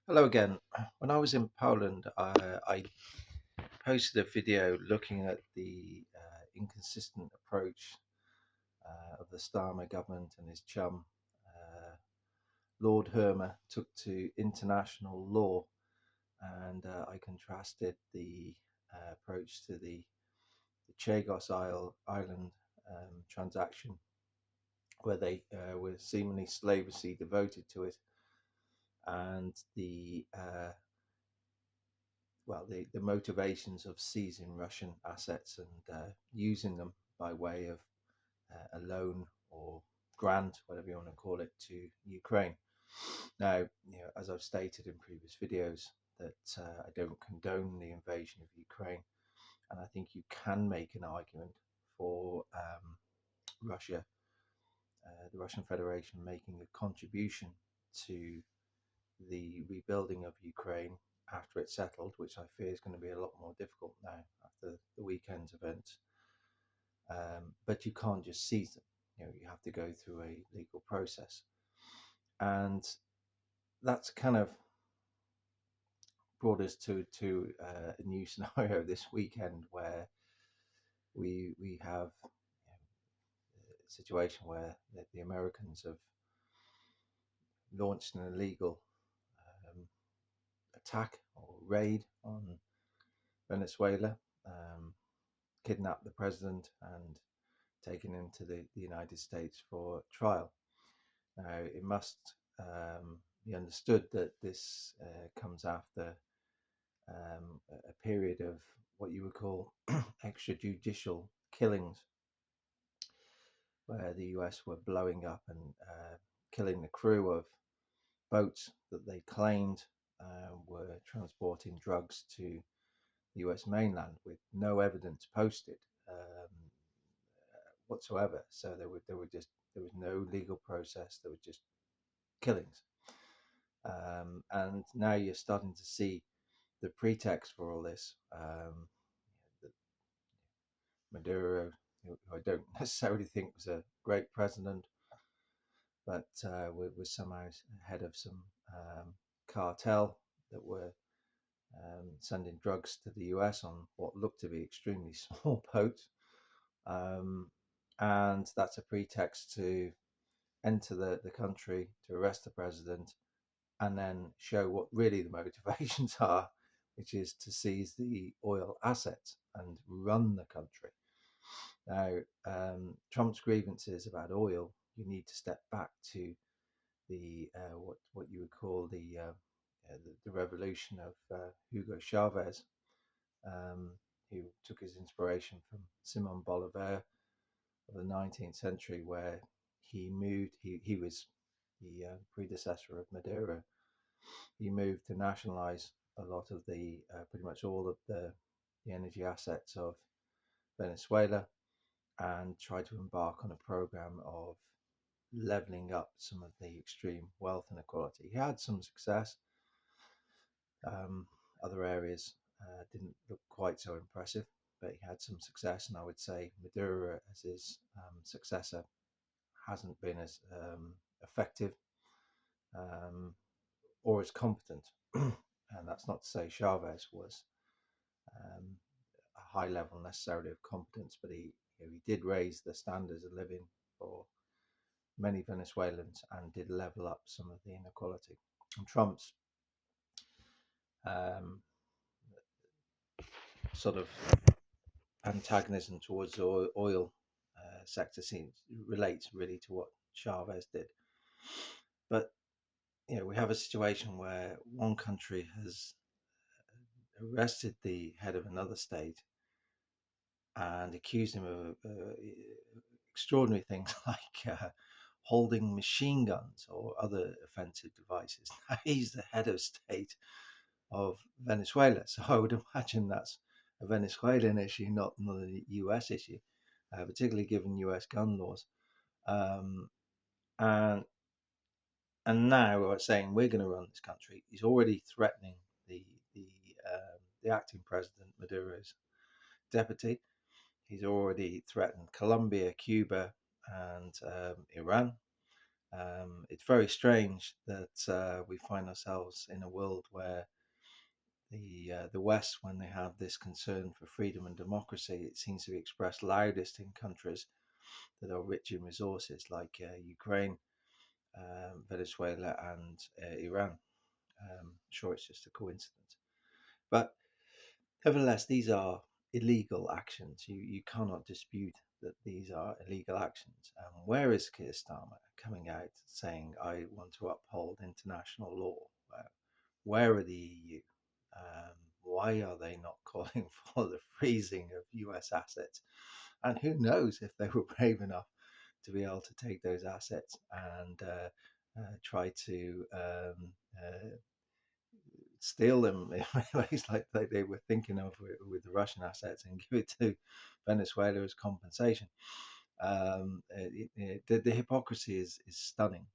Hello again. When I was in Poland, I posted a video looking at the inconsistent approach of the Starmer government and his chum, uh, Lord Hermer, took to international law, and I contrasted the approach to the Chagos Island transaction, where they were seemingly slavishly devoted to it, and the motivations of seizing Russian assets and using them by way of a loan or grant, whatever you want to call it, to Ukraine. Now, as I've stated in previous videos, that I don't condone the invasion of Ukraine, and I think you can make an argument for Russia, the Russian Federation, making a contribution to the rebuilding of Ukraine after it's settled, which I fear is going to be a lot more difficult now after the weekend's events. But you can't just seize them. You have to go through a legal process, and that's kind of brought us to a new scenario this weekend where we have a situation where the Americans have launched an illegal um, attack or raid on Venezuela, kidnapped the president and taken him to the United States for trial. Now, it must be understood that this comes after a period of what you would call extrajudicial killings, where the US were blowing up and killing the crew of boats that they claimed were transporting drugs to the US mainland with no evidence posted whatsoever. So there was no legal process. There was just killings, and now you're starting to see the pretext for all this. That Maduro, who I don't necessarily think was a great president, but was somehow head of some cartel that were sending drugs to the US on what looked to be extremely small boats. Um, and that's a pretext to enter the country, to arrest the president, and then show what really the motivations are, which is to seize the oil assets and run the country. Now, Trump's grievances about oil, you need to step back to the what you would call the revolution of Hugo Chavez, um, who took his inspiration from Simon Bolivar of the 19th century, where he moved. He was the predecessor of Maduro. He moved to nationalize a lot of the pretty much all of the energy assets of Venezuela and tried to embark on a program of leveling up some of the extreme wealth inequality. He had some success. Um, Other areas didn't look quite so impressive, but he had some success. And I would say Maduro, as his successor, hasn't been as effective um, or as competent. And that's not to say Chavez was um, a high level necessarily of competence, but he did raise the standards of living for many Venezuelans and did level up some of the inequality. And Trump's um, sort of antagonism towards the oil sector relates really to what Chavez did. But we have a situation where one country has arrested the head of another state and accused him of extraordinary things like holding machine guns or other offensive devices. Now, he's the head of state of Venezuela, so I would imagine that's a Venezuelan issue, not a US issue, particularly given US gun laws. Um, and and now we're saying we're going to run this country. He's already threatening the the the acting president Maduro's deputy. He's already threatened Colombia, Cuba, and Iran. It's very strange that we find ourselves in a world where the West, when they have this concern for freedom and democracy, it seems to be expressed loudest in countries that are rich in resources, like Ukraine, Venezuela, and Iran. Sure, it's just a coincidence, but nevertheless, these are illegal actions. You cannot dispute that these are illegal actions. Where is Keir Starmer coming out saying, I want to uphold international law? Where are the EU? Why are they not calling for the freezing of US assets? And who knows if they were brave enough to be able to take those assets and try to steal them in ways like they were thinking of with the Russian assets and give it to Venezuela as compensation. The hypocrisy is stunning.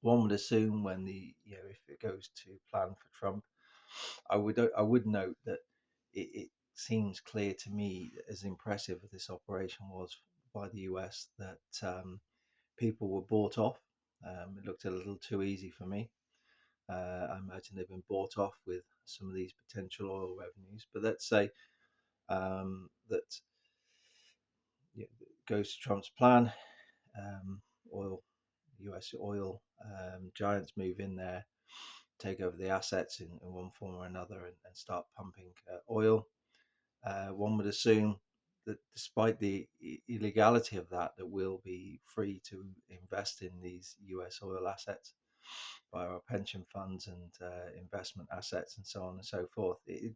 One would assume when if it goes to plan for Trump, I would note that it seems clear to me, as impressive as this operation was by the US, that people were bought off. It looked a little too easy for me. I imagine they've been bought off with some of these potential oil revenues. But let's say that goes to Trump's plan. Um, oil, US oil giants move in there, take over the assets in one form or another, and start pumping oil. One would assume that despite the illegality of that, that we'll be free to invest in these US oil assets by our pension funds and investment assets and so on and so forth. It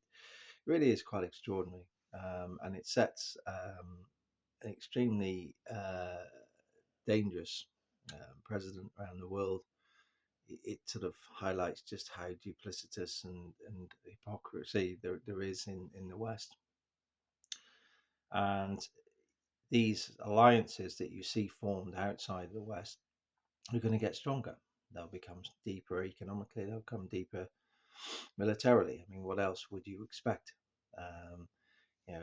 really is quite extraordinary, and it sets an extremely dangerous president around the world. It sort of highlights just how duplicitous and hypocrisy there is in the West. And these alliances that you see formed outside the West are going to get stronger. They'll become deeper economically, they'll become deeper militarily. I mean, what else would you expect? Um,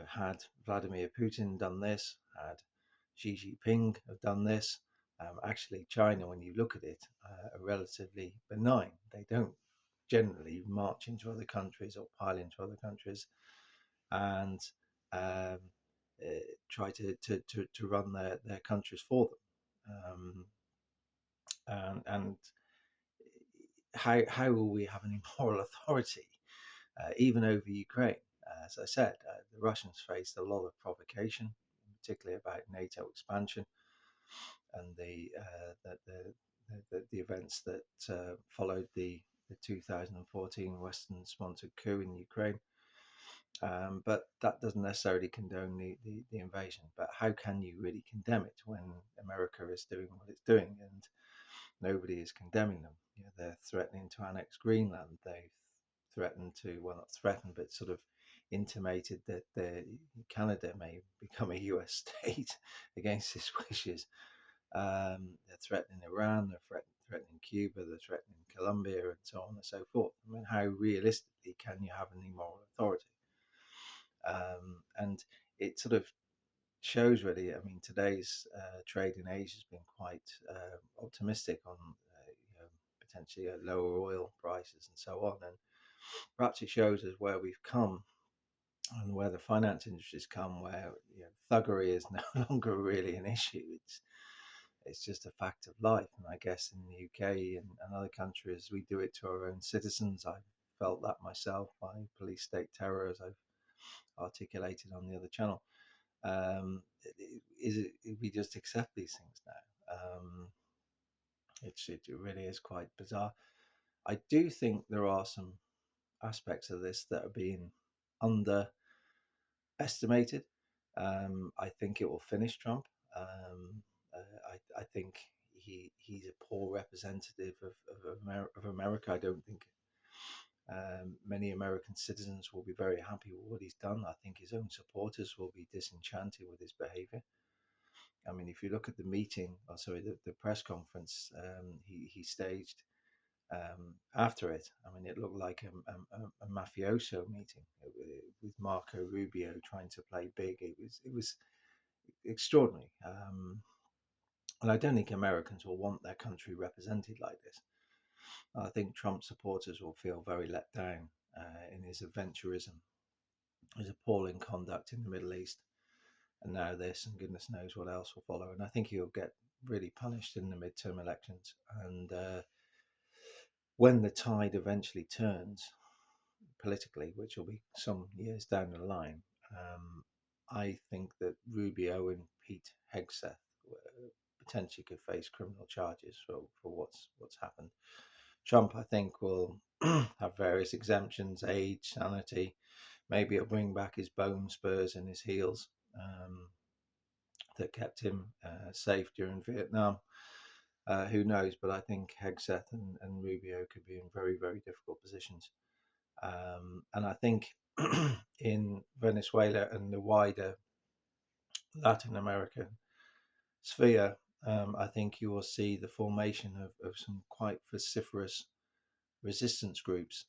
had Vladimir Putin done this, had Xi Jinping have done this, actually, China, when you look at it, are relatively benign. They don't generally march into other countries or pile into other countries and um, try to run their countries for them. And how will we have any moral authority, even over Ukraine? As I said, the Russians faced a lot of provocation, particularly about NATO expansion and the events that followed the 2014 Western-sponsored coup in Ukraine. But that doesn't necessarily condone the invasion. But how can you really condemn it when America is doing what it's doing and nobody is condemning them? They're threatening to annex Greenland. They've threatened to, well, not threatened, but sort of intimated that Canada may become a US state against its wishes. They're threatening Iran, they're threatening Cuba, they're threatening Colombia, and so on and so forth. I mean, how realistically can you have any moral authority? And it sort of shows really. I mean, today's trade in Asia has been quite optimistic on potentially lower oil prices and so on. And perhaps it shows us where we've come and where the finance industry's come, where thuggery is no longer really an issue. It's just a fact of life. And I guess in the UK and other countries, we do it to our own citizens. I've felt that myself by police state terror, as I've articulated on the other channel. We just accept these things now? It really is quite bizarre. I do think there are some aspects of this that are being underestimated. I think it will finish Trump. I think he's a poor representative of America. I don't think many American citizens will be very happy with what he's done. I think his own supporters will be disenchanted with his behavior. I mean, if you look at the meeting, or sorry, the press conference he staged after it, I mean, it looked like a mafioso meeting with Marco Rubio trying to play big. It was extraordinary. And I don't think Americans will want their country represented like this. I think Trump supporters will feel very let down in his adventurism, his appalling conduct in the Middle East, and now this, and goodness knows what else will follow. And I think he'll get really punished in the midterm elections. And when the tide eventually turns politically, which will be some years down the line, I think that Rubio and Pete Hegseth potentially could face criminal charges for what's happened. Trump, I think, will have various exemptions, age, sanity. Maybe it'll bring back his bone spurs in his heels that kept him safe during Vietnam. Who knows? But I think Hegseth and Rubio could be in very, very difficult positions. And I think in Venezuela and the wider Latin American sphere, I think you will see the formation of some quite vociferous resistance groups,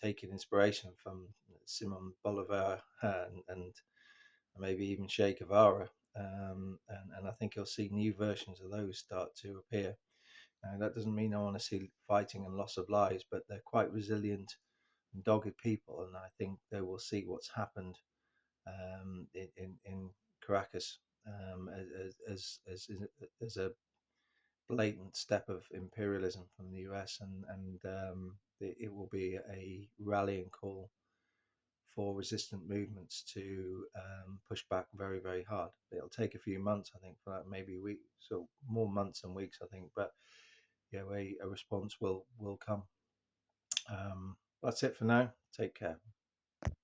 taking inspiration from Simon Bolivar and maybe even Che Guevara. And I think you'll see new versions of those start to appear. Now, that doesn't mean I want to see fighting and loss of lives, but they're quite resilient and dogged people, and I think they will see what's happened in Caracas as a blatant step of imperialism from the US, and it will be a rallying call for resistant movements to push back very, very hard. It'll take a few months, I think, for that, maybe weeks, so more months than weeks, I think. But yeah, a response will come. That's it for now. Take care.